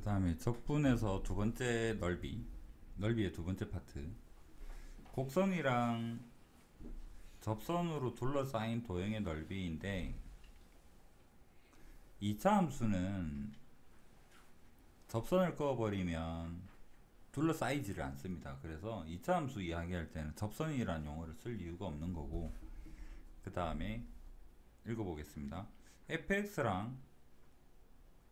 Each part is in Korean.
다음에 적분에서 두 번째 넓이의 두 번째 파트. 곡선이랑 접선으로 둘러싸인 도형의 넓이인데 2차 함수는 접선을 그어버리면 둘러싸이지를 않습니다. 그래서 2차 함수 이야기할 때는 접선이라는 용어를 쓸 이유가 없는 거고, 그 다음에 읽어보겠습니다. fx랑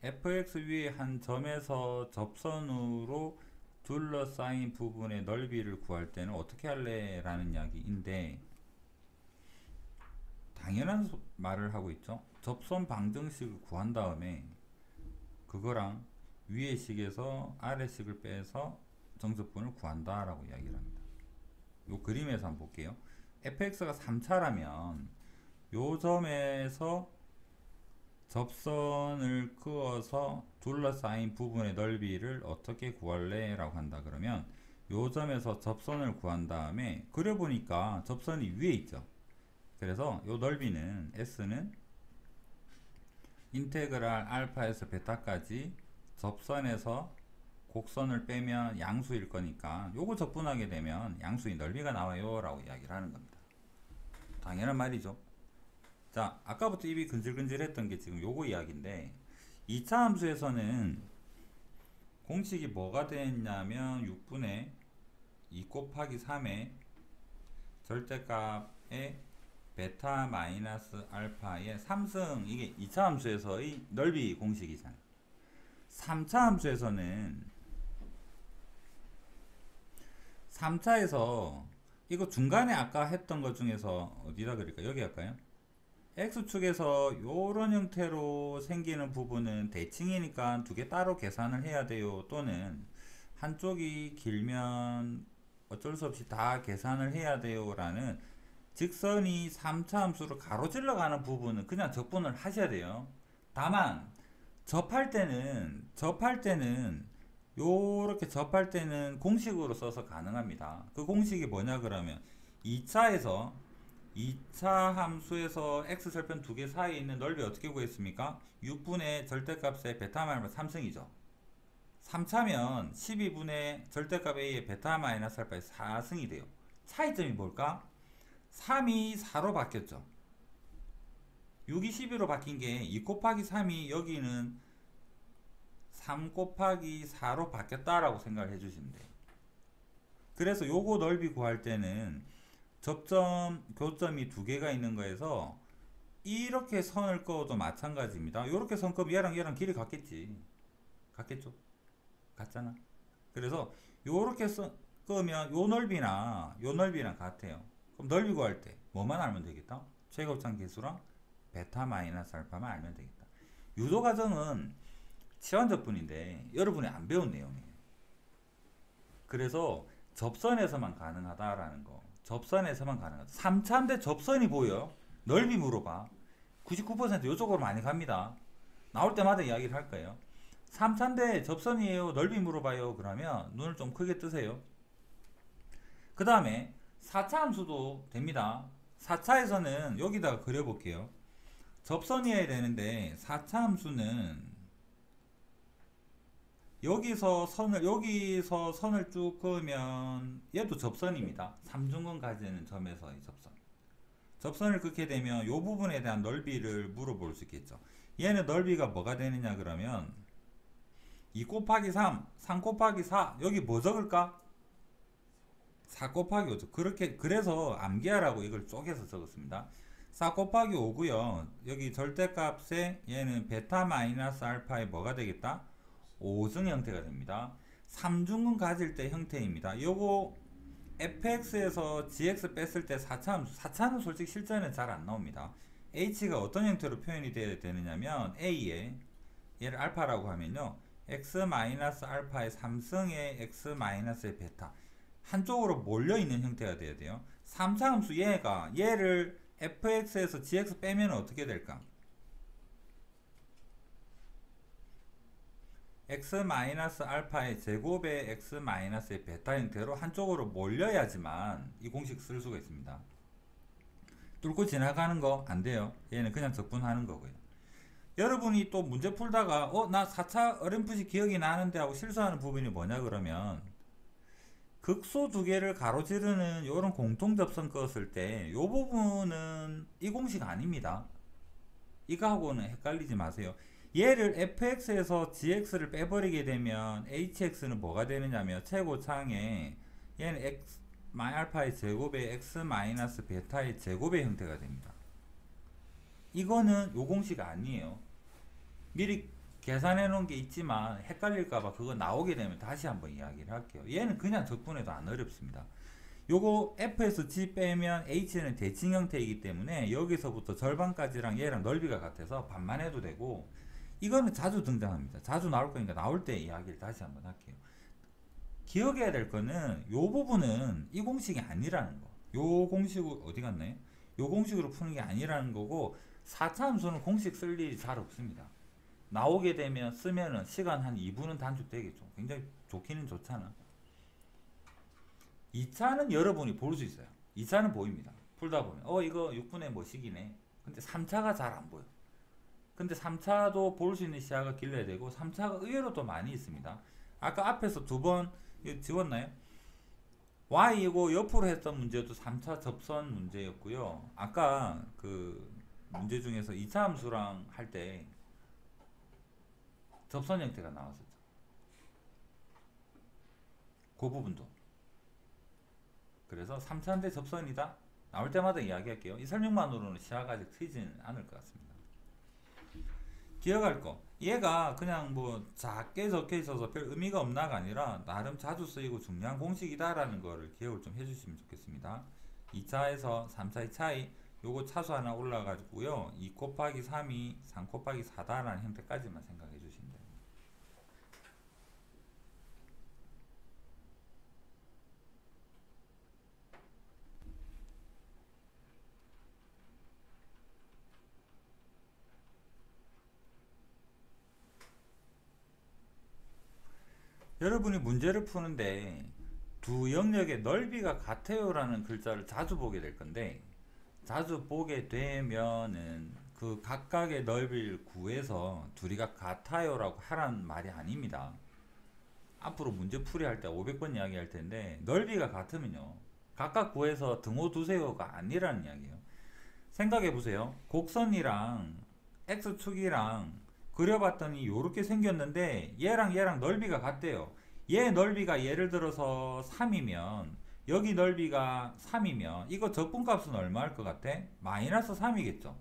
fx 위에 한 점에서 접선으로 둘러싸인 부분의 넓이를 구할 때는 어떻게 할래? 라는 이야기인데, 당연한 말을 하고 있죠. 접선 방정식을 구한 다음에 그거랑 위의 식에서 아래 식을 빼서 정접분을 구한다 라고 이야기를 합니다. 요 그림에서 한번 볼게요. fx가 3차라면 요 점에서 접선을 그어서 둘러싸인 부분의 넓이를 어떻게 구할래? 라고 한다 그러면 요 점에서 접선을 구한 다음에 그려보니까 접선이 위에 있죠. 그래서 요 넓이는 s는 인테그랄 알파에서 베타까지 접선에서 곡선을 빼면 양수일 거니까 요거 적분하게 되면 양수의 넓이가 나와요 라고 이야기를 하는 겁니다. 당연한 말이죠. 자, 아까부터 입이 근질근질했던 게 지금 요거 이야기인데, 2차 함수에서는 공식이 뭐가 됐냐면 6분의 2 곱하기 3의 절대값의 베타 마이너스 알파의 3승, 이게 2차 함수에서의 넓이 공식이잖아요. 3차 함수에서는 3차에서 이거 중간에 아까 했던 것 중에서 어디다 그릴까? 여기 할까요? X축에서 요런 형태로 생기는 부분은 대칭이니까 두 개 따로 계산을 해야 돼요. 또는 한쪽이 길면 어쩔 수 없이 다 계산을 해야 돼요. 라는 직선이 3차 함수로 가로질러 가는 부분은 그냥 적분을 하셔야 돼요. 다만 접할 때는 요렇게 접할 때는 공식으로 써서 가능합니다. 그 공식이 뭐냐 그러면 2차 함수에서 x절편 두 개 사이에 있는 넓이 어떻게 구했습니까? 6분의 절대값의 베타 마이너스 3승이죠. 3차면 12분의 절대값 a의 베타 마이너스 알파의 4승이 돼요. 차이점이 뭘까? 3이 4로 바뀌었죠. 6이 12로 바뀐 게 2 곱하기 3이 여기는 3 곱하기 4로 바뀌었다라고 생각을 해주시면 돼요. 그래서 요거 넓이 구할 때는 접점, 교점이 두 개가 있는 거에서 이렇게 선을 그어도 마찬가지입니다. 이렇게 선 그으면 얘랑 길이 같겠지. 같겠죠? 같잖아. 그래서 요렇게 그으면 요 넓이랑 같아요. 그럼 넓이 구할 때 뭐만 알면 되겠다? 최고점 계수랑 베타 마이너스 알파만 알면 되겠다. 유도 과정은 치환접분인데 여러분이 안 배운 내용이에요. 그래서 접선에서만 가능하다라는 거. 접선에서만 가능하다. 3차인데 접선이 보여. 넓이 물어봐. 99% 이쪽으로 많이 갑니다. 나올 때마다 이야기를 할 거예요. 3차인데 접선이에요. 넓이 물어봐요. 그러면 눈을 좀 크게 뜨세요. 그 다음에 4차 함수도 됩니다. 4차에서는 여기다가 그려볼게요. 접선이어야 되는데 4차 함수는 여기서 선을 쭉 그으면 얘도 접선입니다. 삼중근 가지는 점에서의 접선. 접선을 긋게 되면 이 부분에 대한 넓이를 물어볼 수 있겠죠. 얘는 넓이가 뭐가 되느냐 그러면 2 곱하기 3, 3 곱하기 4, 여기 뭐 적을까? 4 곱하기 5죠. 그래서 암기하라고 이걸 쪼개서 적었습니다. 4 곱하기 5고요. 여기 절대값에 얘는 베타 마이너스 알파의 뭐가 되겠다? 5승 형태가 됩니다. 3중근 가질 때 형태입니다. 요거 fx에서 gx 뺐을 때 4차 함수, 4차는 솔직히 실전에 잘 안 나옵니다. h가 어떤 형태로 표현이 되어야 되느냐면 a에 얘를 알파라고 하면요, x 마이너스 알파의 3승의 x 마이너스의 베타 한쪽으로 몰려있는 형태가 되어야 돼요. 3차 함수 얘를 fx에서 gx 빼면 어떻게 될까? x 마이너스 알파의 제곱의 x 마이너스의 베타 형태로 한쪽으로 몰려야지만 이 공식 쓸 수가 있습니다. 뚫고 지나가는 거 안 돼요. 얘는 그냥 적분하는 거고요. 여러분이 또 문제 풀다가 나 4차 어렴풋이 기억이 나는데 하고 실수하는 부분이 뭐냐 그러면 극소 두 개를 가로지르는 이런 공통접선 껐을 때 이 부분은 이 공식 아닙니다. 이거하고는 헷갈리지 마세요. 얘를 fx에서 gx를 빼버리게 되면 hx는 뭐가 되느냐면 최고창에 얘는 x 알파의 제곱에 x 마이너스 베타의 제곱의 형태가 됩니다. 이거는 요 공식 아니에요. 미리 계산해 놓은 게 있지만 헷갈릴까봐 그거 나오게 되면 다시 한번 이야기를 할게요. 얘는 그냥 적분해도 안 어렵습니다. 요거 f에서 g 빼면 h는 대칭 형태이기 때문에 여기서부터 절반까지랑 얘랑 넓이가 같아서 반만 해도 되고, 이거는 자주 등장합니다. 자주 나올 거니까 나올 때 이야기를 다시 한번 할게요. 기억해야 될 거는 요 부분은 이 공식이 아니라는 거. 요 공식으로 어디 갔나요? 요 공식으로 푸는 게 아니라는 거고, 4차 함수는 공식 쓸 일이 잘 없습니다. 나오게 되면 쓰면은 시간 한 2분은 단축되겠죠. 굉장히 좋기는 좋잖아. 2차는 여러분이 볼 수 있어요. 2차는 보입니다. 풀다 보면 이거 6분의 뭐식이네. 근데 3차가 잘 안 보여. 근데 3차도 볼 수 있는 시야가 길러야 되고, 3차가 의외로 또 많이 있습니다. 아까 앞에서 두 번 지웠나요? Y이고 옆으로 했던 문제도 3차 접선 문제였고요. 아까 그 문제 중에서 2차 함수랑 할 때 접선 형태가 나왔었죠. 그 부분도. 그래서 3차인데 접선이다? 나올 때마다 이야기할게요. 이 설명만으로는 시야가 아직 트이지는 않을 것 같습니다. 기억할 거. 얘가 그냥 뭐 작게 적혀 있어서 별 의미가 없나가 아니라 나름 자주 쓰이고 중요한 공식이다라는 거를 기억을 좀 해주시면 좋겠습니다. 2차에서 3차의 차이, 요거 차수 하나 올라가지고요. 2 곱하기 3이 3 곱하기 4다라는 형태까지만 생각해 주시면 됩니다. 여러분이 문제를 푸는데 두 영역의 넓이가 같아요 라는 글자를 자주 보게 될 건데, 자주 보게 되면은 그 각각의 넓이를 구해서 둘이가 같아요 라고 하라는 말이 아닙니다. 앞으로 문제 풀이 할 때 500번 이야기 할 텐데, 넓이가 같으면요 각각 구해서 등호 두세요가 아니라는 이야기예요. 생각해 보세요. 곡선이랑 x축이랑 그려봤더니 요렇게 생겼는데 얘랑 넓이가 같대요. 얘 넓이가 예를 들어서 3이면 여기 넓이가 3이면 이거 적분값은 얼마일 것 같아? 마이너스 3이겠죠.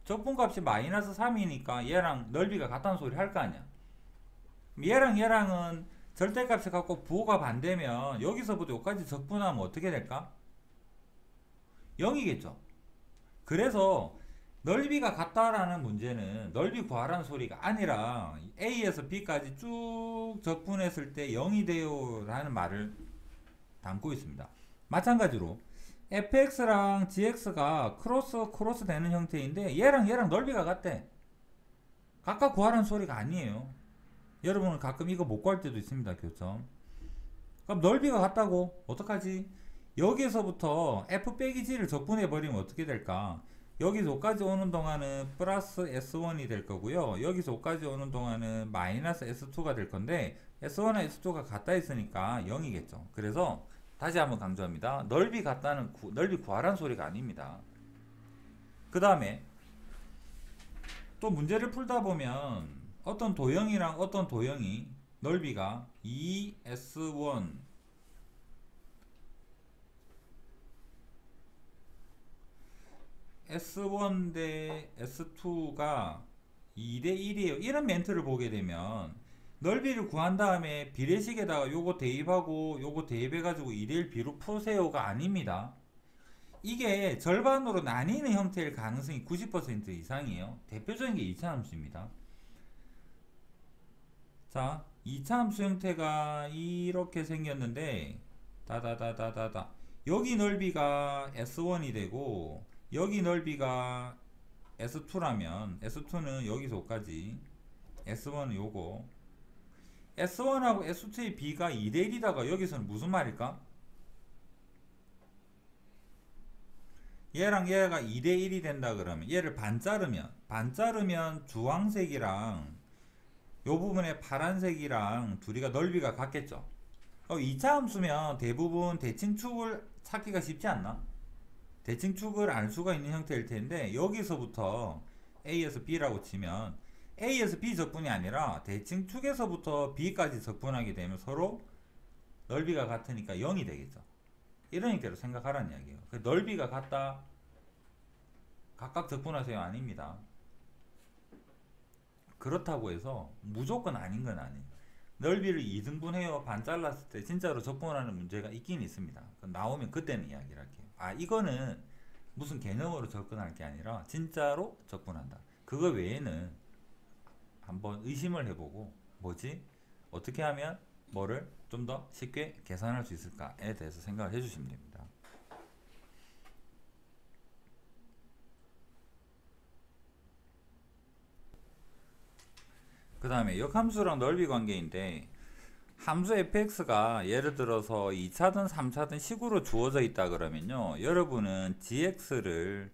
적분값이 마이너스 3이니까 얘랑 넓이가 같다는 소리 할 거 아니야. 얘랑은 절대값이 같고 부호가 반대면 여기서부터 여기까지 적분하면 어떻게 될까? 0이겠죠. 그래서 넓이가 같다라는 문제는 넓이 구하라는 소리가 아니라 A에서 B까지 쭉 적분했을 때 0이 돼요 라는 말을 담고 있습니다. 마찬가지로 fx랑 gx가 크로스 되는 형태인데 얘랑 넓이가 같대. 각각 구하라는 소리가 아니에요. 여러분은 가끔 이거 못 구할 때도 있습니다. 교점. 그럼 넓이가 같다고 어떡하지? 여기에서부터 f 빼기 g를 적분해 버리면 어떻게 될까? 여기서 5까지 오는 동안은 플러스 S1이 될 거고요. 여기서 5까지 오는 동안은 마이너스 S2가 될 건데 S1과 S2가 같다 했으니까 0이겠죠. 그래서 다시 한번 강조합니다. 넓이 같다는 넓이 구하라는 소리가 아닙니다. 그 다음에 또 문제를 풀다 보면 어떤 도형이랑 어떤 도형이 넓이가 2S1 S1 대 S2가 2 대 1이에요. 이런 멘트를 보게 되면 넓이를 구한 다음에 비례식에다가 요거 대입하고 요거 대입해가지고 2 대 1 비로 푸세요가 아닙니다. 이게 절반으로 나뉘는 형태일 가능성이 90% 이상이에요. 대표적인 게 2차 함수입니다. 자, 2차 함수 형태가 이렇게 생겼는데 다다다다다다 여기 넓이가 S1이 되고 여기 넓이가 S2라면 S2는 여기서 5까지, S1은 요거, S1하고 S2의 B가 2대 1이다가 여기서는 무슨 말일까? 얘랑 얘가 2대1이 된다 그러면 얘를 반 자르면 주황색이랑 요 부분에 파란색이랑 둘이가 넓이가 같겠죠. 2차 함수면 대부분 대칭축을 찾기가 쉽지 않나? 대칭축을 알 수가 있는 형태일 텐데 여기서부터 A에서 B라고 치면 A에서 B 적분이 아니라 대칭축에서부터 B까지 적분하게 되면 서로 넓이가 같으니까 0이 되겠죠. 이런 형태로 생각하라는 이야기예요. 넓이가 같다 각각 적분하세요 아닙니다. 그렇다고 해서 무조건 아닌 건 아니에요. 넓이를 2등분해요 반 잘랐을 때 진짜로 적분하는 문제가 있긴 있습니다. 나오면 그때는 이야기를 할게요. 이거는 무슨 개념으로 접근할 게 아니라 진짜로 적분한다. 그거 외에는 한번 의심을 해보고 뭐지? 어떻게 하면 뭐를 좀 더 쉽게 계산할 수 있을까에 대해서 생각을 해주시면 됩니다. 그 다음에 역함수랑 넓이 관계인데 함수 fx가 예를 들어서 2차든 3차든 식으로 주어져 있다 그러면요 여러분은 gx를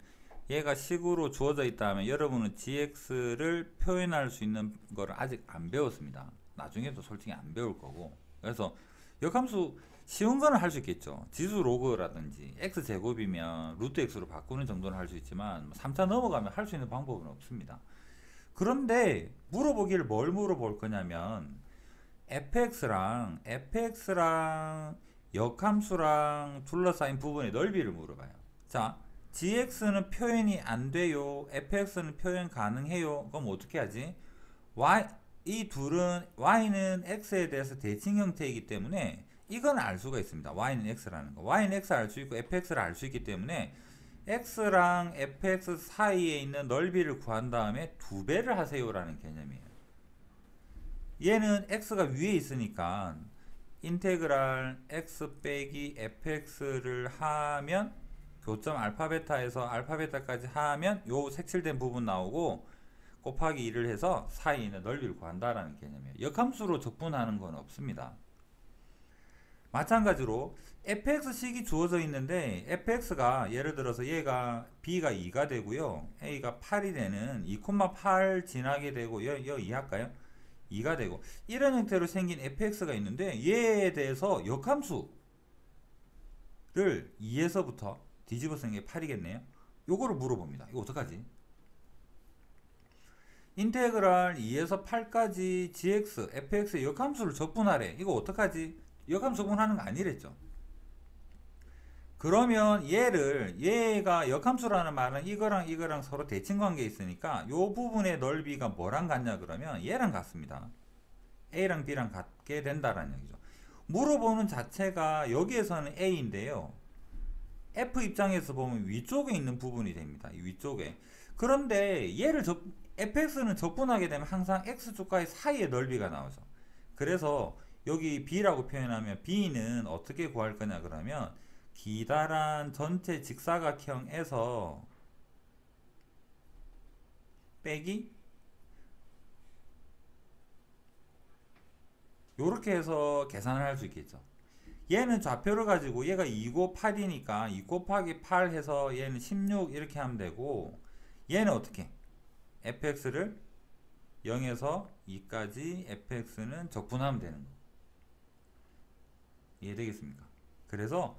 얘가 식으로 주어져 있다면 여러분은 gx를 표현할 수 있는 거를 아직 안 배웠습니다. 나중에도 솔직히 안 배울 거고 그래서 역함수 쉬운 거는 할 수 있겠죠. 지수 로그라든지 x제곱이면 루트 x로 바꾸는 정도는 할 수 있지만 3차 넘어가면 할 수 있는 방법은 없습니다. 그런데 물어보기를 뭘 물어볼 거냐면 fx랑 역함수랑 둘러싸인 부분의 넓이를 물어봐요. 자, gx는 표현이 안 돼요. fx는 표현 가능해요. 그럼 어떻게 하지? 이 둘은 y는 x에 대해서 대칭 형태이기 때문에 이건 알 수가 있습니다. y는 x라는 거. y는 x 알 수 있고 fx를 알 수 있기 때문에 x랑 fx 사이에 있는 넓이를 구한 다음에 2배를 하세요라는 개념이에요. 얘는 x가 위에 있으니까 인테그랄 x 빼기 fx를 하면 교점 알파베타에서 알파베타까지 하면 요 색칠된 부분 나오고 곱하기 2를 해서 사이에 있는 넓이를 구한다라는 개념이에요. 역함수로 적분하는 건 없습니다. 마찬가지로 fx식이 주어져 있는데 fx가 예를 들어서 얘가 b가 2가 되고요 a가 8이 되는 2,8 지나게 되고 여 이해할까요? 2가 되고 이런 형태로 생긴 fx가 있는데 얘에 대해서 역함수를 2에서부터 뒤집어 쓴 게 8이겠네요. 요거를 물어봅니다. 이거 어떡하지? 인테그랄 2에서 8까지 gx, fx의 역함수를 적분하래. 이거 어떡하지? 역함수 적분하는 거 아니랬죠. 그러면 얘가 역함수라는 말은 이거랑 서로 대칭관계에 있으니까 요 부분의 넓이가 뭐랑 같냐 그러면 얘랑 같습니다. A랑 B랑 같게 된다라는 얘기죠. 물어보는 자체가 여기에서는 A인데요. F 입장에서 보면 위쪽에 있는 부분이 됩니다. 이 위쪽에. 그런데 fx는 적분하게 되면 항상 x축과의 사이의 넓이가 나오죠. 그래서 여기 b라고 표현하면 b는 어떻게 구할 거냐 그러면 기다란 전체 직사각형에서 빼기 요렇게 해서 계산을 할 수 있겠죠. 얘는 좌표를 가지고 얘가 2고 8이니까 2 곱하기 8 해서 얘는 16 이렇게 하면 되고 얘는 어떻게? fx를 0에서 2까지 fx는 적분하면 되는 거. 이해되겠습니까? 그래서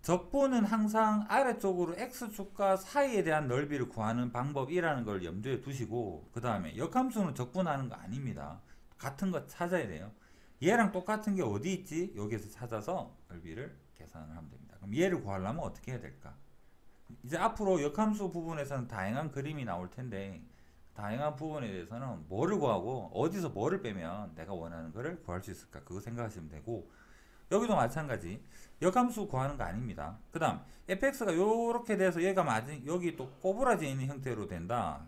적분은 항상 아래쪽으로 x축과 사이에 대한 넓이를 구하는 방법이라는 걸 염두에 두시고 그 다음에 역함수는 적분하는 거 아닙니다. 같은 거 찾아야 돼요. 얘랑 똑같은 게 어디 있지? 여기에서 찾아서 넓이를 계산을 하면 됩니다. 그럼 얘를 구하려면 어떻게 해야 될까? 이제 앞으로 역함수 부분에서는 다양한 그림이 나올 텐데 다양한 부분에 대해서는 뭐를 구하고 어디서 뭐를 빼면 내가 원하는 거를 구할 수 있을까? 그거 생각하시면 되고 여기도 마찬가지 역함수 구하는 거 아닙니다. 그 다음 fx가 요렇게 돼서 얘가 여기 또 꼬부라져 있는 형태로 된다.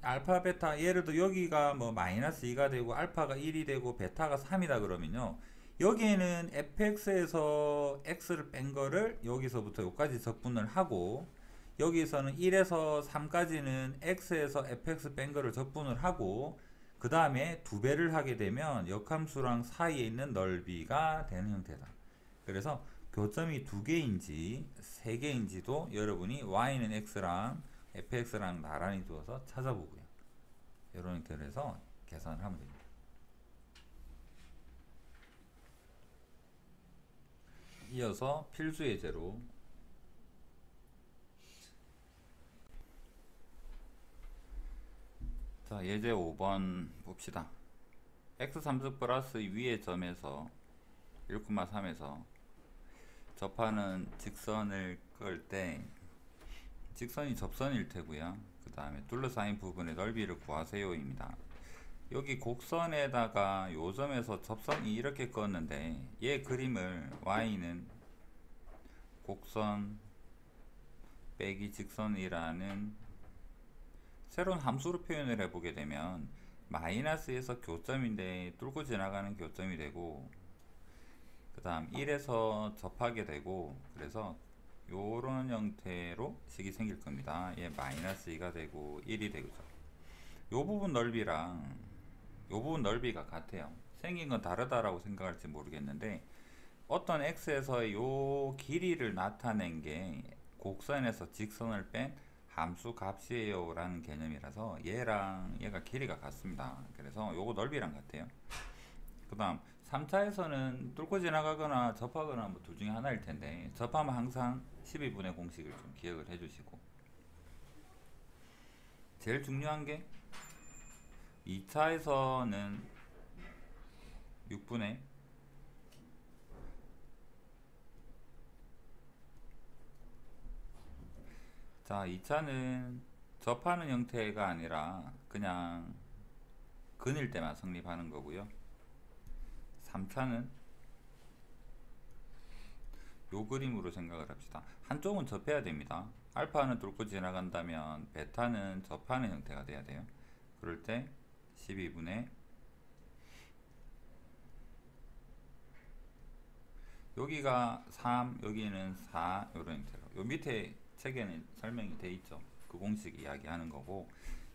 알파 베타 예를 들어 여기가 뭐 마이너스 2가 되고 알파가 1이 되고 베타가 3이다 그러면요 여기에는 fx에서 x를 뺀 거를 여기서부터 여기까지 적분을 하고 여기서는 1에서 3까지는 x에서 fx 뺀 거를 적분을 하고 그 다음에 2배를 하게 되면 역함수랑 사이에 있는 넓이가 되는 형태다. 그래서 교점이 2개인지 3개인지도 여러분이 y는 x랑 fx랑 나란히 두어서 찾아보고요. 이런 형태로 해서 계산을 하면 됩니다. 이어서 필수 예제로 자, 예제 5번 봅시다. x3주 플러스 위의 점에서 1,3에서 접하는 직선을 끌 때 직선이 접선일 테고요. 그 다음에 둘러싸인 부분의 넓이를 구하세요입니다. 여기 곡선에다가 요 점에서 접선이 이렇게 껐는데 얘 그림을 y는 곡선 빼기 직선이라는 새로운 함수로 표현을 해보게 되면 마이너스에서 교점인데 뚫고 지나가는 교점이 되고 그 다음 1에서 접하게 되고 그래서 요런 형태로 식이 생길 겁니다. 얘 마이너스 2가 되고 1이 되죠. 요 부분 넓이랑 요 부분 넓이가 같아요. 생긴 건 다르다라고 생각할지 모르겠는데 어떤 x에서의 요 길이를 나타낸 게 곡선에서 직선을 뺀 함수 값이에요 라는 개념이라서 얘랑 얘가 길이가 같습니다. 그래서 요거 넓이랑 같아요. 그 다음 3차에서는 뚫고 지나가거나 접하거나 뭐 둘 중에 하나일 텐데 접하면 항상 12분의 공식을 좀 기억을 해 주시고 제일 중요한 게 2차에서는 6분의 자 2차는 접하는 형태가 아니라 그냥 근일 때만 성립하는 거고요. 3차는 요 그림으로 생각을 합시다. 한쪽은 접해야 됩니다. 알파는 뚫고 지나간다면 베타는 접하는 형태가 돼야 돼요. 그럴 때 12분의 여기가 3 여기는 4 요런 형태로 요 밑에 책에는 설명이 돼 있죠. 그 공식 이야기하는 거고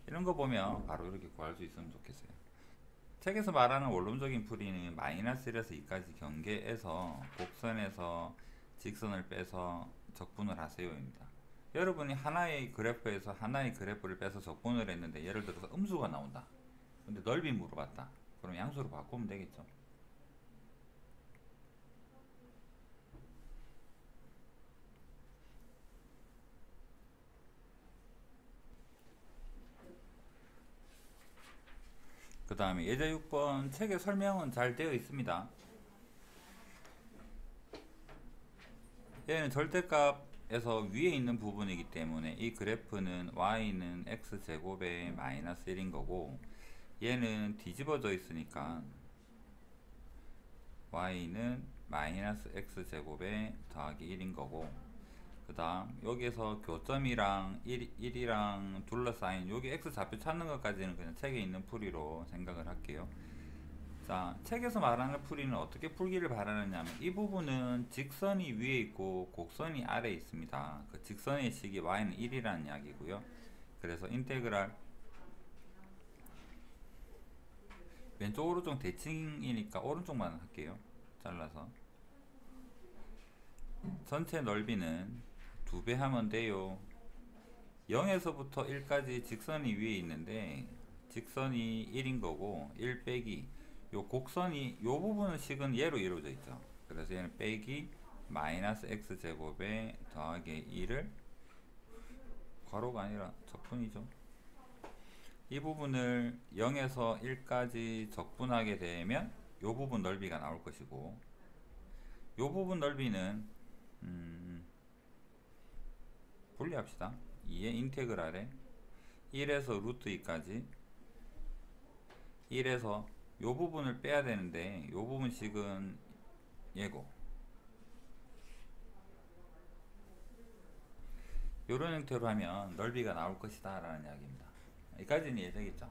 이런 거 보면 바로 이렇게 구할 수 있으면 좋겠어요. 책에서 말하는 원론적인 풀이는 마이너스 1에서 2까지 경계에서 곡선에서 직선을 빼서 적분을 하세요입니다. 여러분이 하나의 그래프에서 하나의 그래프를 빼서 적분을 했는데 예를 들어서 음수가 나온다. 근데 넓이 물어봤다. 그럼 양수로 바꾸면 되겠죠. 그 다음에 예제 6번 책에 설명은 잘 되어 있습니다. 얘는 절대값에서 위에 있는 부분이기 때문에 이 그래프는 y는 x제곱에 마이너스 1인 거고 얘는 뒤집어져 있으니까 y는 마이너스 x제곱에 더하기 1인 거고 그 다음 여기에서 교점이랑 1이랑 둘러싸인 여기 x좌표 찾는 것까지는 그냥 책에 있는 풀이로 생각을 할게요. 자, 책에서 말하는 풀이는 어떻게 풀기를 바라느냐 하면 이 부분은 직선이 위에 있고 곡선이 아래에 있습니다. 그 직선의 식이 y는 1이라는 이야기고요. 그래서 인테그랄 왼쪽 오른쪽 대칭이니까 오른쪽만 할게요. 잘라서 전체 넓이는 2배 하면 돼요. 0에서부터 1까지 직선이 위에 있는데 직선이 1인 거고 1 빼기 요 곡선이 요 부분은 식은 얘로 이루어져 있죠. 그래서 얘는 빼기 마이너스 x제곱에 더하기 2를 괄호가 아니라 적분이죠. 이 부분을 0에서 1까지 적분하게 되면 요 부분 넓이가 나올 것이고 요 부분 넓이는 분리합시다. 2의 인테그랄에 1에서 루트 2까지 1에서 요 부분을 빼야 되는데 요 부분식은 얘고 요런 형태로 하면 넓이가 나올 것이다 라는 이야기입니다. 여기까지는 이해되겠죠?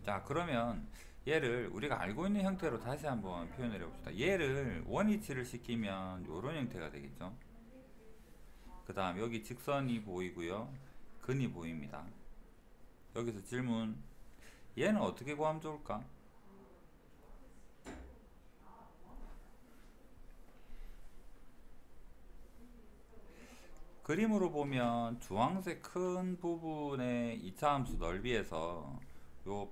자, 그러면 얘를 우리가 알고 있는 형태로 다시 한번 표현을 해봅시다. 얘를 원위치를 시키면 요런 형태가 되겠죠. 그 다음 여기 직선이 보이고요, 근이 보입니다. 여기서 질문, 얘는 어떻게 구하면 좋을까? 그림으로 보면 주황색 큰 부분의 이차함수 넓이에서 요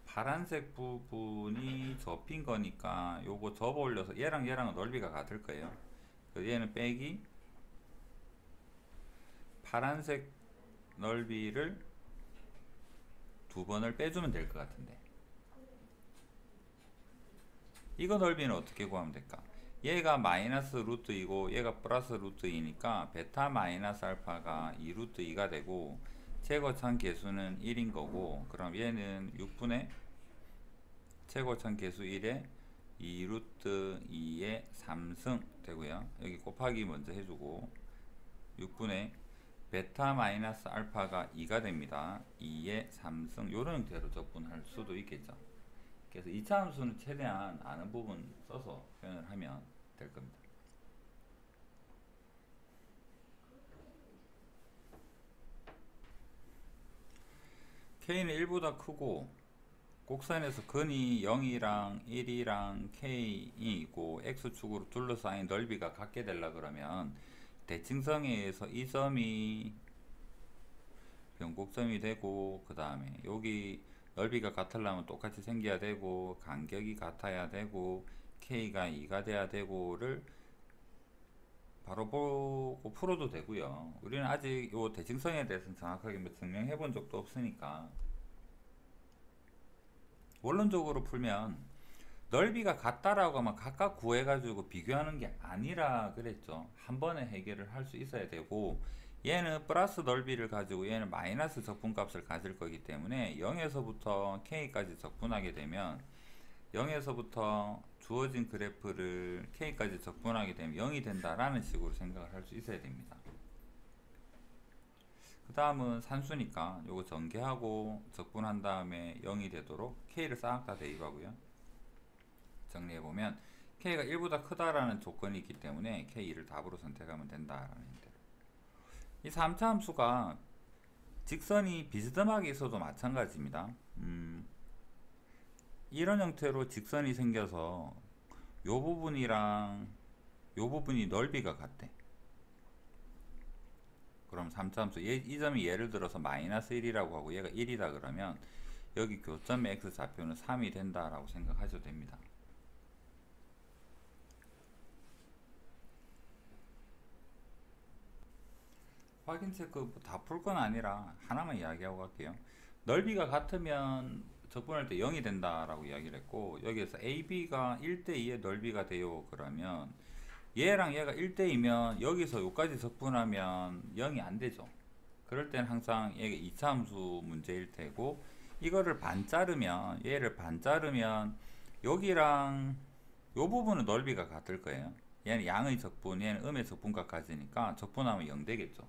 파란색 부분이 접힌 거니까 요거 접어 올려서 얘랑 얘랑은 넓이가 같을 거예요. 얘는 빼기 파란색 넓이를 두 번을 빼주면 될 것 같은데, 이거 넓이는 어떻게 구하면 될까? 얘가 마이너스 루트 2고 얘가 플러스 루트 2니까 베타 마이너스 알파가 2 루트 2가 되고 최고참 개수는 1인 거고, 그럼 얘는 6분의 최고참 개수 1에 2 루트 2의 3승 되고요. 여기 곱하기 먼저 해주고 6분의 베타 마이너스 알파가 2가 됩니다. 2의 3승, 요런 형태로 적분할 수도 있겠죠. 그래서 2차 함수는 최대한 아는 부분 써서 표현을 하면 될 겁니다. K는 1보다 크고 곡선에서 근이 0이랑 1이랑 K이고 X축으로 둘러싸인 넓이가 같게 되려 그러면 대칭성에 의해서 이 점이 변곡점이 되고, 그 다음에 여기 넓이가 같으려면 똑같이 생겨야 되고 간격이 같아야 되고 K가 2가 돼야 되고를 바로 보고 풀어도 되고요. 우리는 아직 이 대칭성에 대해서는 정확하게 뭐 증명해 본 적도 없으니까 원론적으로 풀면 넓이가 같다라고 하면 각각 구해가지고 비교하는 게 아니라 그랬죠. 한 번에 해결을 할 수 있어야 되고, 얘는 플러스 넓이를 가지고 얘는 마이너스 적분값을 가질 거기 때문에 0에서부터 K까지 적분하게 되면 0에서부터 주어진 그래프를 K까지 적분하게 되면 0이 된다라는 식으로 생각을 할 수 있어야 됩니다. 그 다음은 산수니까 요거 전개하고 적분한 다음에 0이 되도록 K를 싹 다 대입하고요. 정리해보면 K가 1보다 크다라는 조건이 있기 때문에 K2를 답으로 선택하면 된다라는 형태로. 이 3차 함수가 직선이 비스듬하게 있어도 마찬가지입니다. 이런 형태로 직선이 생겨서 요 부분이랑 요 부분이 넓이가 같대. 그럼 3차 함수 이 점이 예를 들어서 마이너스 1이라고 하고 얘가 1이다 그러면 여기 교점의 x 좌표는 3이 된다라고 생각하셔도 됩니다. 확인 체크 다 풀 건 아니라 하나만 이야기하고 갈게요. 넓이가 같으면 적분할 때 0이 된다라고 이야기를 했고, 여기에서 AB가 1대2의 넓이가 돼요 그러면 얘랑 얘가 1대2면 여기서 여기까지 적분하면 0이 안 되죠. 그럴 땐 항상 얘가 2차 함수 문제일 테고, 이거를 반 자르면 얘를 반 자르면 여기랑 요 부분은 넓이가 같을 거예요. 얘는 양의 적분, 얘는 음의 적분과 같으니까 적분하면 0 되겠죠.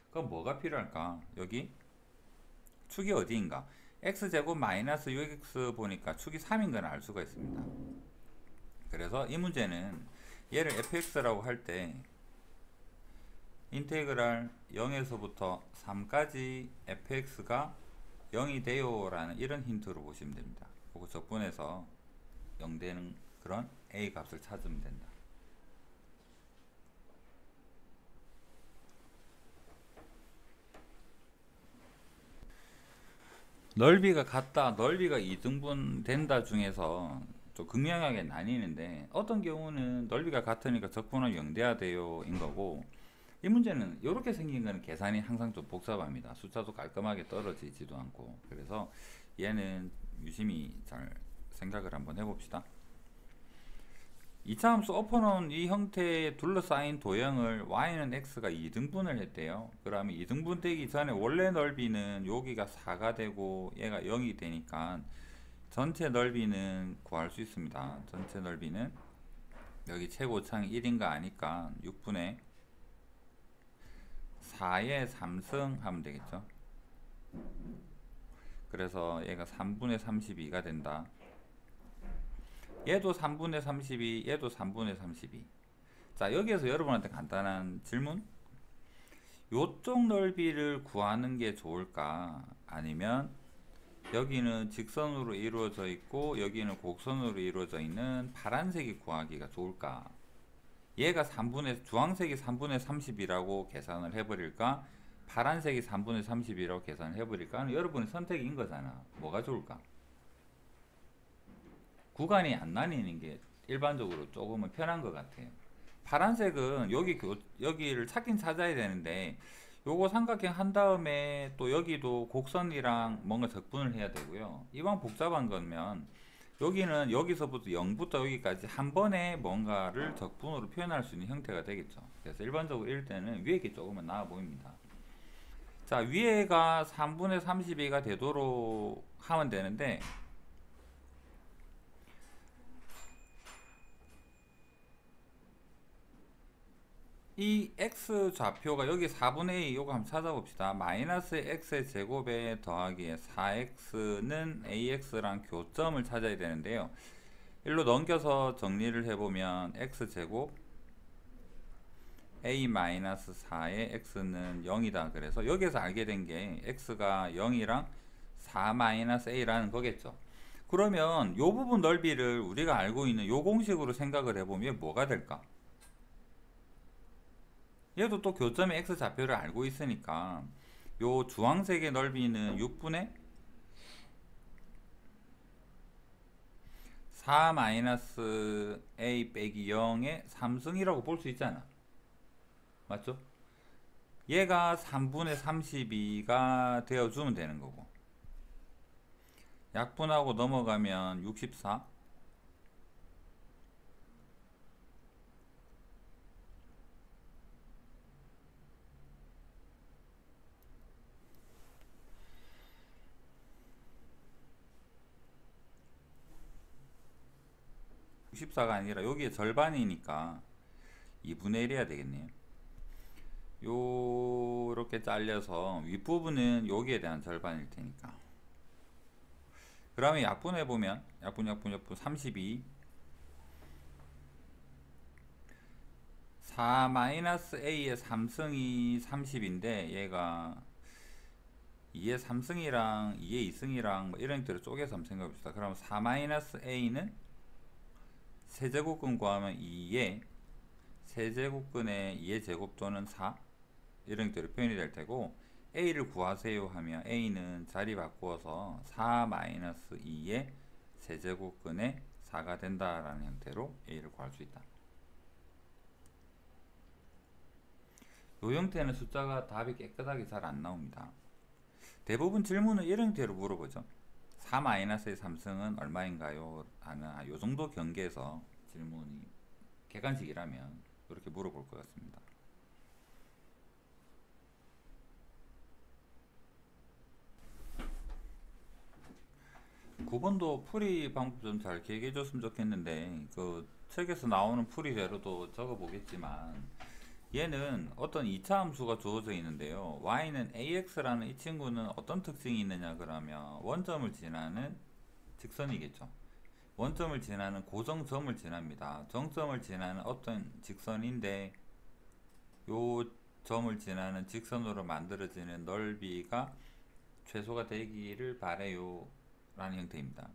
그럼 뭐가 필요할까? 여기 축이 어디인가? x제곱 마이너스 6x 보니까 축이 3인 건 알 수가 있습니다. 그래서 이 문제는 얘를 fx라고 할 때 인테그랄 0에서부터 3까지 fx가 0이 돼요 라는 이런 힌트로 보시면 됩니다. 그거 적분해서 0 되는 그런 a 값을 찾으면 된다. 넓이가 같다, 넓이가 2등분 된다 중에서 좀 극명하게 나뉘는데, 어떤 경우는 넓이가 같으니까 적분하면 0 돼야 돼요 인 거고, 이 문제는 이렇게 생긴 거는 계산이 항상 좀 복잡합니다. 숫자도 깔끔하게 떨어지지도 않고. 그래서 얘는 유심히 잘 생각을 한번 해봅시다. 2차 함수 엎어놓은 이 형태에 둘러싸인 도형을 y는 x가 2등분을 했대요. 그러면 2등분 되기 전에 원래 넓이는 여기가 4가 되고 얘가 0이 되니까 전체 넓이는 구할 수 있습니다. 전체 넓이는 여기 최고창이 1인가 아니까 6분의 4의 3승 하면 되겠죠. 그래서 얘가 3분의 32가 된다. 얘도 3분의 32, 얘도 3분의 32. 자, 여기에서 여러분한테 간단한 질문. 요쪽 넓이를 구하는 게 좋을까? 아니면 여기는 직선으로 이루어져 있고 여기는 곡선으로 이루어져 있는 파란색이 구하기가 좋을까? 얘가 주황색이 3분의 30이라고 계산을 해버릴까, 파란색이 3분의 30이라고 계산을 해버릴까? 여러분의 선택인 거잖아. 뭐가 좋을까? 구간이 안 나뉘는 게 일반적으로 조금은 편한 것 같아요. 파란색은 여기를 찾긴 찾아야 되는데, 요거 삼각형 한 다음에 또 여기도 곡선이랑 뭔가 적분을 해야 되고요. 이왕 복잡한 거면 여기는 여기서부터 0부터 여기까지 한 번에 뭔가를 적분으로 표현할 수 있는 형태가 되겠죠. 그래서 일반적으로 이럴 때는 위에 게 조금은 나아 보입니다. 자, 위에가 3분의 32가 되도록 하면 되는데, 이 x 좌표가 여기 4분의 2 요거 한번 찾아봅시다. 마이너스 x의 제곱에 더하기 4x는 ax랑 교점을 찾아야 되는데요. 일로 넘겨서 정리를 해보면 x제곱 a-4의 x는 0이다. 그래서 여기서 알게 된 게 x가 0이랑 4-a라는 거겠죠. 그러면 요 부분 넓이를 우리가 알고 있는 요 공식으로 생각을 해보면 뭐가 될까? 얘도 또 교점의 x 좌표를 알고 있으니까 요 주황색의 넓이는 6분의 4-a 빼기 0의 3승이라고 볼 수 있잖아. 맞죠? 얘가 3분의 32가 되어주면 되는 거고, 약분하고 넘어가면 64, 64가 아니라 여기에 절반이니까 2분의 1 해야 되겠네요. 요렇게 잘려서 윗부분은 여기에 대한 절반일 테니까, 그러면 약분해보면 약분 32, 4-a의 3승이 30인데 얘가 2의 3승이랑 2의 2승이랑 뭐 이런 것들을 쪼개서 한번 생각해봅시다. 그러면 4-a는 세제곱근 구하면 2의 세제곱근의 2의 제곱 또는 4 이런 것들이 표현이 될 테고, a를 구하세요 하면 a는 자리 바꾸어서 4-2의 세제곱근의 4가 된다라는 형태로 a를 구할 수 있다. 이 형태는 숫자가 답이 깨끗하게 잘 안 나옵니다. 대부분 질문은 이런 형태로 물어보죠. 4-의 3승은 얼마인가요? 하는 요 정도 경계에서 질문이 객관식이라면 이렇게 물어볼 것 같습니다. (9번도) 풀이 방법 좀 잘 기억해 줬으면 좋겠는데, 그 책에서 나오는 풀이 대로도 적어 보겠지만, 얘는 어떤 2차 함수가 주어져 있는데요. y는 ax라는 이 친구는 어떤 특징이 있느냐 그러면 원점을 지나는 직선이겠죠. 원점을 지나는 고정점을 지납니다. 정점을 지나는 어떤 직선인데, 요 점을 지나는 직선으로 만들어지는 넓이가 최소가 되기를 바래요 라는 형태입니다.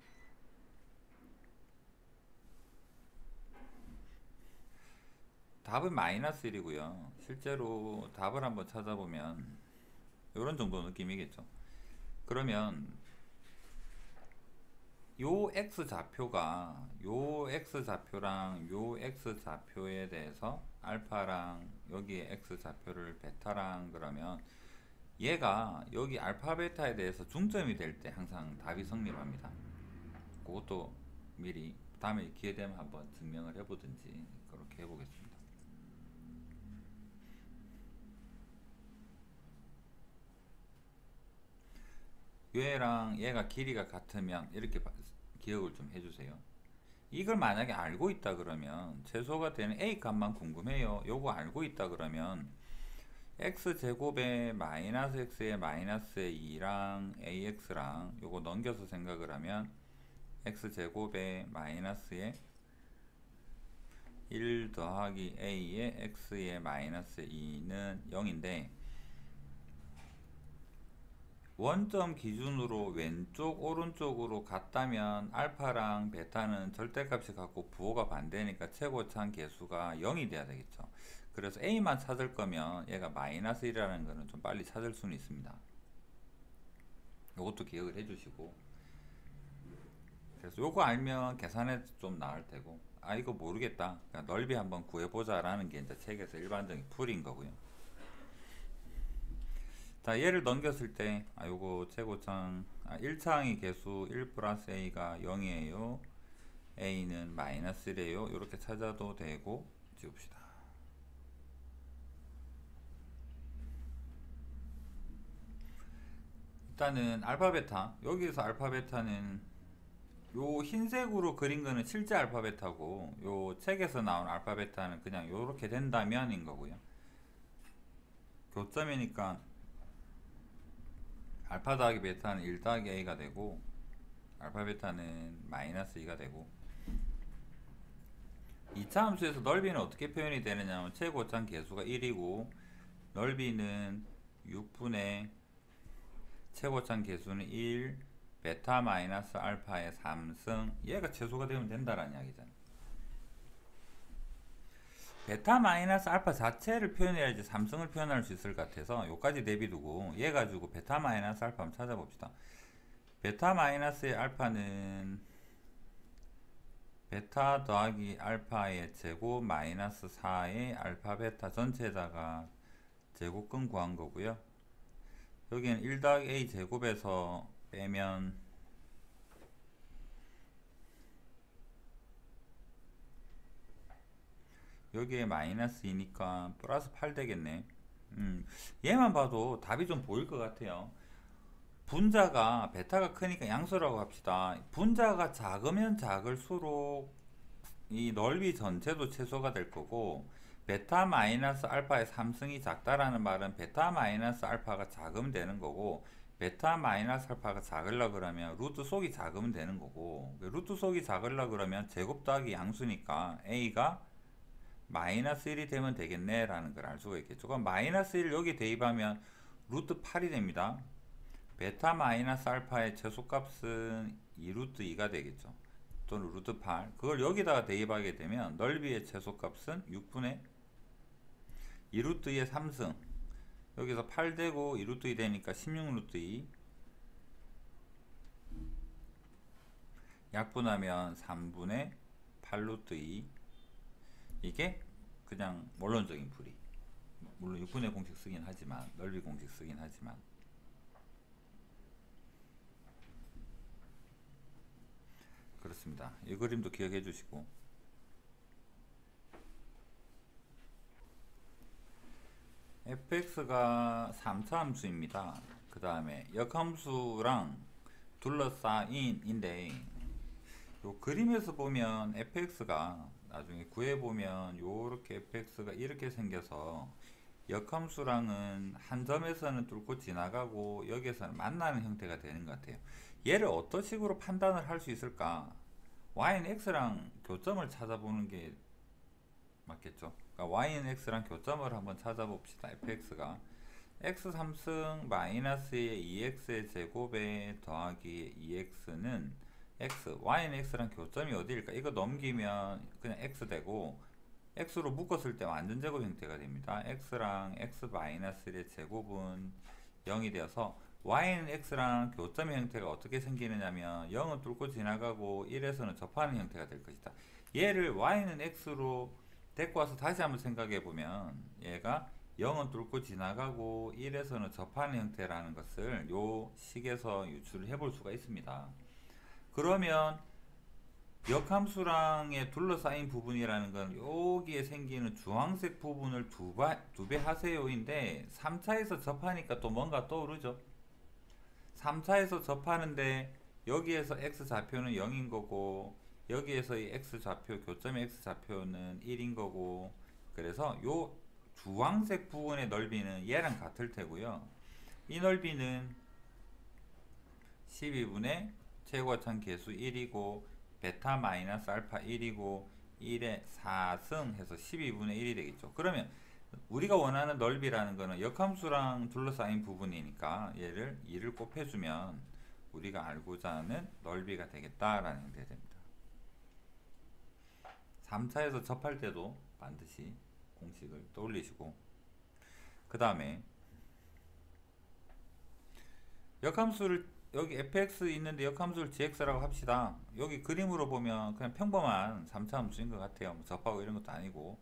답은 마이너스 1이고요. 실제로 답을 한번 찾아보면 이런 정도 느낌이겠죠. 그러면 요 x좌표가 요 x좌표랑 요 x좌표에 대해서 알파랑 여기에 x좌표를 베타랑, 그러면 얘가 여기 알파 베타에 대해서 중점이 될 때 항상 답이 성립합니다. 그것도 미리 다음에 기회 되면 한번 증명을 해보든지 그렇게 해보겠습니다. 얘랑 얘가 길이가 같으면 이렇게 기억을 좀 해주세요. 이걸 만약에 알고 있다 그러면 최소가 되는 a 값만 궁금해요. 요거 알고 있다 그러면 x제곱에 마이너스 x의 마이너스의 2랑 ax랑 요거 넘겨서 생각을 하면 x제곱에 마이너스의 1 더하기 a의 x의 마이너스 2는 0인데, 원점 기준으로 왼쪽 오른쪽으로 갔다면 알파랑 베타는 절대값이 같고 부호가 반대니까 최고참 계수가 0이 돼야 되겠죠. 그래서 A만 찾을 거면 얘가 마이너스 1이라는 거는 좀 빨리 찾을 수는 있습니다. 이것도 기억을 해주시고, 그래서 요거 알면 계산해도 좀 나을 테고, 아 이거 모르겠다, 그냥 넓이 한번 구해보자 라는 게 이제 책에서 일반적인 풀인 거고요. 자, 얘를 넘겼을 때 요거 최고창 1창의 개수 1 플러스 A가 0이에요, A는 마이너스 1이에요, 이렇게 찾아도 되고. 지웁시다. 일단은 알파 베타, 여기서 알파 베타는 요 흰색으로 그린 거는 실제 알파 베타고, 요 책에서 나온 알파 베타는 그냥 요렇게 된다면인 거고요. 교점이니까 알파 더하기 베타는 1 더하기 A가 되고, 알파 베타는 마이너스 2가 되고. 2차 함수에서 넓이는 어떻게 표현이 되느냐 하면 최고점 계수가 1이고 넓이는 6분의 최고점 계수는 1 베타 마이너스 알파의 3승, 얘가 최소가 되면 된다라는 이야기잖아. 베타 마이너스 알파 자체를 표현해야지 3승을 표현할 수 있을 것 같아서 요까지 내비두고 얘 가지고 베타 마이너스 알파 한번 찾아봅시다. 베타 마이너스의 알파는 베타 더하기 알파의 제곱 마이너스 4의 알파 베타 전체에다가 제곱근 구한 거고요. 여기는 1 더하기 A 제곱에서 빼면 여기에 마이너스 2니까 플러스 8 되겠네. 얘만 봐도 답이 좀 보일 것 같아요. 분자가 베타가 크니까 양수라고 합시다. 분자가 작으면 작을수록 이 넓이 전체도 최소가 될 거고, 베타 마이너스 알파의 3승이 작다라는 말은 베타 마이너스 알파가 작으면 되는 거고, 베타 마이너스 알파가 작으려 그러면 루트 속이 작으면 되는 거고, 루트 속이 작으려 그러면 제곱 더하기 양수니까 A가 마이너스 1이 되면 되겠네 라는 걸 알 수가 있겠죠. 그럼 마이너스 1 여기 대입하면 루트 8이 됩니다. 베타 마이너스 알파의 최소값은 2루트 2가 되겠죠. 또는 루트 8. 그걸 여기다가 대입하게 되면 넓이의 최소값은 6분의 2루트 2의 3승. 여기서 8 되고 2루트 2 되니까 16루트 2. 약분하면 3분의 8루트 2. 이게 그냥 원론적인 풀이. 물론 6분의 공식 쓰긴 하지만, 넓이 공식 쓰긴 하지만. 그렇습니다. 이 그림도 기억해 주시고, fx가 3차 함수입니다. 그 다음에 역함수랑 둘러싸인인데, 요 그림에서 보면 fx가 나중에 구해보면 요렇게 fx가 이렇게 생겨서 역함수랑은 한 점에서는 뚫고 지나가고 여기에서는 만나는 형태가 되는 것 같아요. 얘를 어떤 식으로 판단을 할 수 있을까? y는 x랑 교점을 찾아보는 게 맞겠죠. 그러니까 y는 x랑 교점을 한번 찾아봅시다. fx가 x 3승 마이너스의 2x의 제곱에 더하기 2x는 x, y는 x랑 교점이 어디일까? 이거 넘기면 그냥 x 되고, x로 묶었을 때 완전 제곱 형태가 됩니다. x랑 x 마이너스 1의 제곱은 0이 되어서 y는 x랑 교점의 형태가 어떻게 생기느냐면 0은 뚫고 지나가고 1에서는 접하는 형태가 될 것이다. 얘를 y는 x로 데리고 와서 다시 한번 생각해 보면 얘가 0은 뚫고 지나가고 1에서는 접하는 형태라는 것을 요 식에서 유출을 해볼 수가 있습니다. 그러면 역함수랑에 둘러싸인 부분이라는 건 여기에 생기는 주황색 부분을 두 배 하세요인데 3차에서 접하니까 또 뭔가 떠오르죠. 3차에서 접하는데 여기에서 x좌표는 0인 거고 여기에서 이 x좌표, 교점의 x좌표는 1인 거고, 그래서 요 주황색 부분의 넓이는 얘랑 같을 테고요. 이 넓이는 12분의 최고참 계수 1이고 베타 마이너스 알파 1이고 1의 4승 해서 12분의 1이 되겠죠. 그러면 우리가 원하는 넓이라는 거는 역함수랑 둘러싸인 부분이니까 얘를 2를 곱해주면 우리가 알고자 하는 넓이가 되겠다라는 게 됩니다. 3차에서 접할 때도 반드시 공식을 떠올리시고, 그 다음에 역함수를 여기 fx 있는데 역함수를 gx라고 합시다. 여기 그림으로 보면 그냥 평범한 3차 함수인 것 같아요. 뭐 접하고 이런 것도 아니고,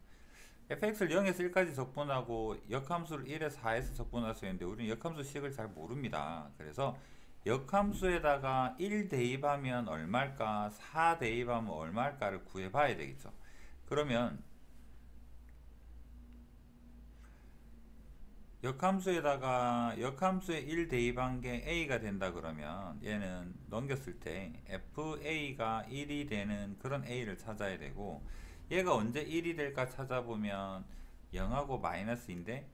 fx를 0에서 1까지 적분하고 역함수를 1에서 4에서 적분할 수 있는데 우리는 역함수 식을 잘 모릅니다. 그래서 역함수에다가 1 대입하면 얼마일까, 4 대입하면 얼마일까를 구해봐야 되겠죠. 그러면 역함수에다가 역함수에 1 대입한 게 a가 된다 그러면 얘는 넘겼을 때 fa가 1이 되는 그런 a를 찾아야 되고, 얘가 언제 1이 될까 찾아보면 0하고 마이너스인데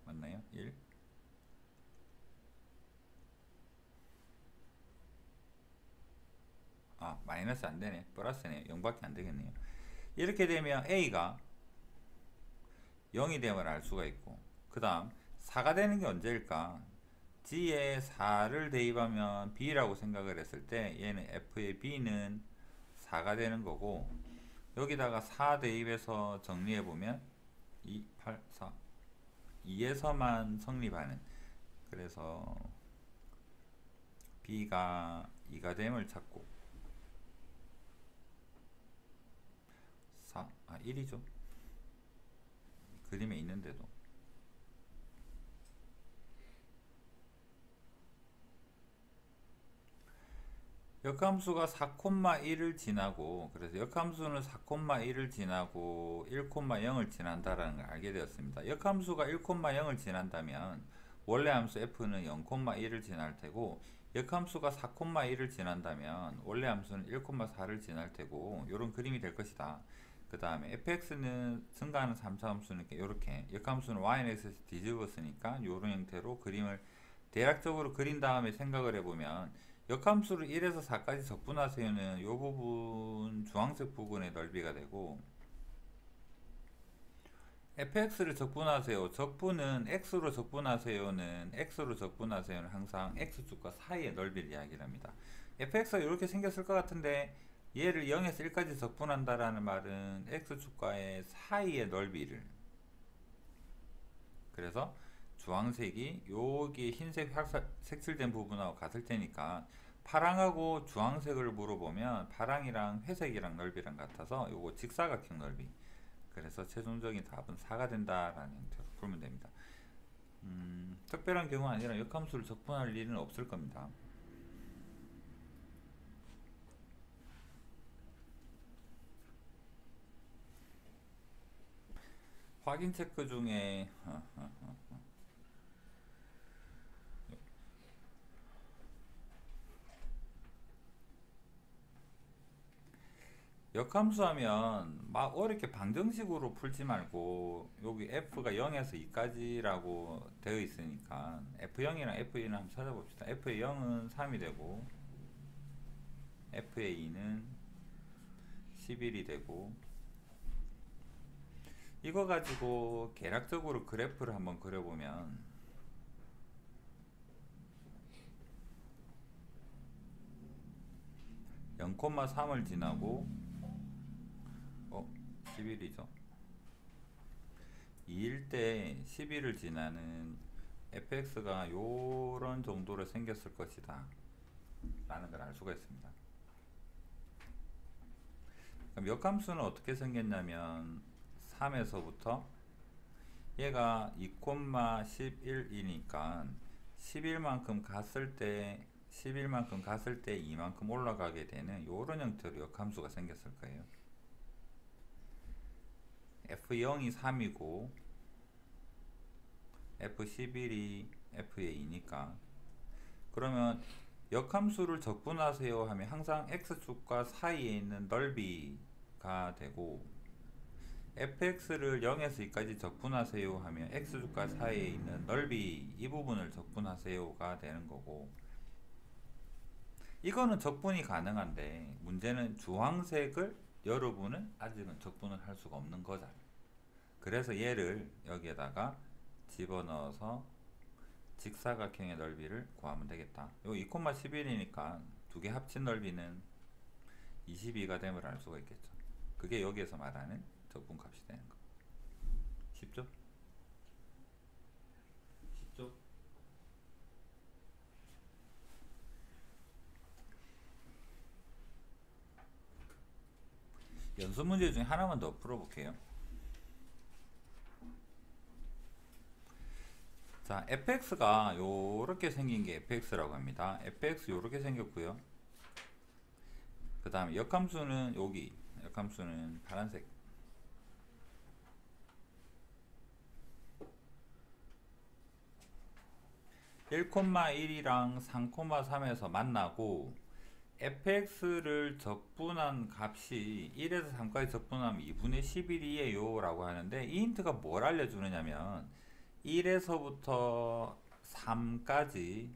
맞나요? 1? 아, 마이너스 안되네. 플러스네. 0밖에 안되겠네요. 이렇게 되면 a가 0이 됨을 알 수가 있고, 그 다음 4가 되는 게 언제일까? g에 4를 대입하면 b라고 생각을 했을 때 얘는 f의 b는 4가 되는 거고, 여기다가 4 대입해서 정리해보면 2, 8, 4 2에서만 성립하는, 그래서 b가 2가 됨을 찾고 1이죠. 그림에 있는데도 역함수가 4,1을 지나고, 그래서 역함수는 4,1을 지나고 1,0을 지난다라는 걸 알게 되었습니다. 역함수가 1,0을 지난다면 원래 함수 f는 0,1을 지날 테고, 역함수가 4,1을 지난다면 원래 함수는 1,4를 지날 테고, 이런 그림이 될 것이다. 그 다음에 fx는 증가하는 3차 함수니까 이렇게, 역함수는 y에서 뒤집었으니까 이런 형태로 그림을 대략적으로 그린 다음에 생각을 해보면, 역함수를 1에서 4까지 적분하세요는 이 부분, 주황색 부분의 넓이가 되고, fx를 적분하세요, 적분은 x로 적분하세요는 항상 x축과 사이의 넓이를 이야기를 합니다. fx가 이렇게 생겼을 것 같은데 얘를 0에서 1까지 적분한다라는 말은 x축과의 사이의 넓이를, 그래서 주황색이 여기 흰색 색칠된 부분하고 같을 테니까 파랑하고 주황색을 물어보면 파랑이랑 회색이랑 넓이랑 같아서 요거 직사각형 넓이, 그래서 최종적인 답은 4가 된다라는 형태로 풀면 됩니다. 특별한 경우 아니라 역함수를 적분할 일은 없을 겁니다. 확인 체크 중에 역함수 하면 막 어렵게 방정식으로 풀지 말고 여기 f가 0에서 2까지라고 되어 있으니까 f0이랑 f2는 한번 찾아봅시다. f의 0은 3이 되고 f의 2는 11이 되고, 이거 가지고 계략적으로 그래프를 한번 그려보면 0,3을 지나고 11이죠. 2일 때 11을 지나는 fx가 요런 정도로 생겼을 것이다 라는 걸 알 수가 있습니다. 그럼 역함수는 어떻게 생겼냐면 3에서부터 얘가 2,11이니까 11만큼 갔을 때 2만큼 올라가게 되는 요런 형태로 역함수가 생겼을 거예요. f0이 3이고 f11이 f의 2니까, 그러면 역함수를 적분하세요 하면 항상 x축과 사이에 있는 넓이가 되고, fx를 0에서 2까지 적분하세요 하면 x축과 사이에 있는 넓이, 이 부분을 적분하세요가 되는 거고, 이거는 적분이 가능한데 문제는 주황색을 여러분은 아직은 적분을 할 수가 없는 거잖아요. 그래서 얘를 여기에다가 집어넣어서 직사각형의 넓이를 구하면 되겠다. 요 2,11이니까 두 개 합친 넓이는 22가 됨을 알 수가 있겠죠. 그게 여기에서 말하는 적분값이 되는 거. 쉽죠? 쉽죠? 연습 문제 중에 하나만 더 풀어볼게요. 자, fx가 요렇게 생긴 게 fx라고 합니다. fx 요렇게 생겼고요. 그 다음에 역함수는 여기, 역함수는 파란색. (1,1이랑) (3,3에서) 만나고 fx를 적분한 값이 1에서 3까지 적분하면 2분의 11이에요 라고 하는데, 이 힌트가 뭘 알려주느냐면 1에서부터 3까지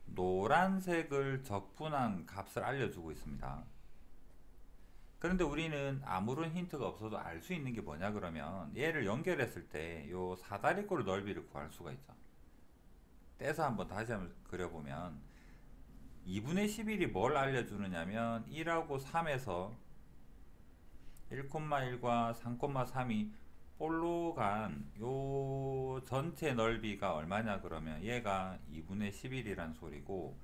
노란색을 적분한 값을 알려주고 있습니다. 그런데 우리는 아무런 힌트가 없어도 알 수 있는 게 뭐냐 그러면, 얘를 연결했을 때 요 사다리꼴 넓이를 구할 수가 있죠. 떼서 한번 다시 한번 그려보면 2분의 11이 뭘 알려주느냐면 1하고 3에서 1,1과 3,3이 볼로 간 요 전체 넓이가 얼마냐 그러면 얘가 2분의 11이란 소리고,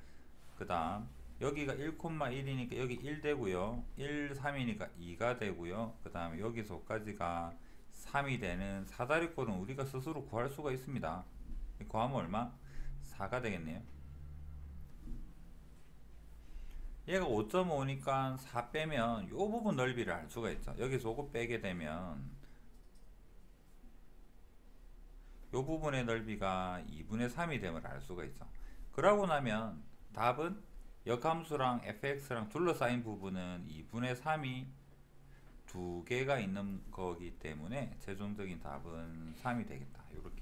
그 다음 여기가 1,1이니까 여기 1 되고요, 1, 3이니까 2가 되고요, 그 다음에 여기서까지가 3이 되는 사다리꼴은 우리가 스스로 구할 수가 있습니다. 구하면 얼마? 4가 되겠네요. 얘가 5.5니까 4 빼면 요 부분 넓이를 알 수가 있죠. 여기서 요거 빼게 되면 요 부분의 넓이가 2분의 3이 됨을 알 수가 있죠. 그러고 나면 답은 역함수랑 fx랑 둘러싸인 부분은 2분의 3이 두 개가 있는 거기 때문에 최종적인 답은 3이 되겠다. 요렇게